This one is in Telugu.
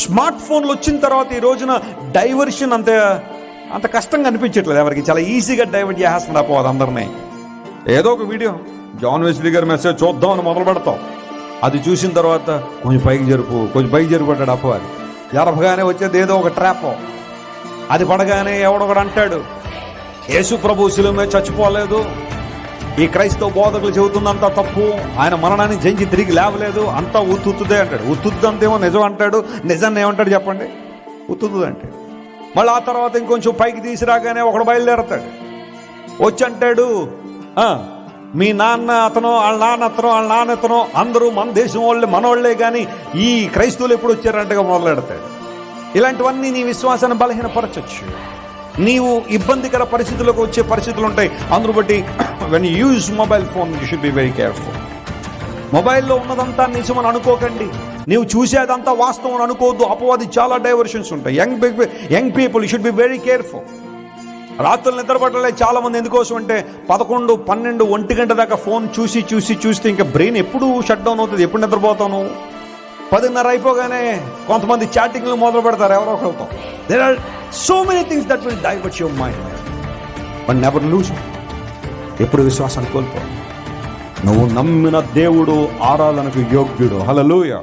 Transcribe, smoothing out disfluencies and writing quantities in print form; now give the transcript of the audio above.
స్మార్ట్ ఫోన్లు వచ్చిన తర్వాత ఈ రోజున డైవర్షన్ అంత కష్టంగా అనిపించట్లేదు ఎవరికి. చాలా ఈజీగా డైవర్ట్ చేస్తున్నారు అపవాది అందరినీ. ఏదో ఒక వీడియో జాన్ వెస్లీ గారి మెసేజ్ చూద్దామని మొదలు పెడతాం. అది చూసిన తర్వాత కొంచెం పైకి జరుపుతాడు అపవాది. జరపగానే వచ్చేది ఏదో ఒక ట్రాప్. అది పడగానే ఎవడొకడు అంటాడు, యేసు ప్రభు శిలువ మీద చచ్చిపోలేదు, ఈ క్రైస్తవ బోధకులు చెబుతుందంతా తప్పు, ఆయన మరణాన్ని జయించి తిరిగి లేవలేదు, అంతా ఉత్తుదే అంటాడు. ఉత్తుద్దంతేమో నిజం అంటాడు, నిజాన్ని ఏమంటాడు చెప్పండి, ఉత్తుద్దు అంటే. మళ్ళీ ఆ తర్వాత ఇంకొంచెం పైకి తీసుకురాగానే ఒకడు బయలుదేరతాడు, వచ్చి అంటాడు, మీ నాన్న అతను, వాళ్ళ నాన్న అతను, వాళ్ళ నాన్న అతను, అందరూ మన దేశం వాళ్ళే, మనోళ్లే, కానీ ఈ క్రైస్తవులు ఎప్పుడు వచ్చారంటగా మొదలెడతాడు. ఇలాంటివన్నీ నీ విశ్వాసాన్ని బలహీనపరచచ్చు. నీవు ఇబ్బందికర పరిస్థితులకు వచ్చే పరిస్థితులు ఉంటాయి. అందును బట్టి when you use mobile phone you should be very careful. మొబైల్లో ఉన్నదంతా నిజమని అనుకోకండి, నీవు చూసేదంతా వాస్తవం అని అనుకోవద్దు. అపవాది చాలా డైవర్షన్స్ ఉంటాయి. Young people you should be very careful. రాత్రులు నిద్రపట్టలే చాలా మంది. ఎందుకోసం అంటే 11, 12, 1 గంట దాకా ఫోన్ చూస్తే ఇంకా బ్రెయిన్ ఎప్పుడు షట్ డౌన్ అవుతుంది, ఎప్పుడు నిద్రపోతాను. 10:30 అయిపోగానే కొంతమంది చాటింగ్లు మొదలు పెడతారు ఎవరో ఒకరితో. There are so many things that will divert your mind, but never lose. ఎప్పుడు విశ్వాసాన్ని కోల్పో. నువ్వు నమ్మిన దేవుడు ఆరాధనకు యోగ్యుడు. హల్లెలూయా.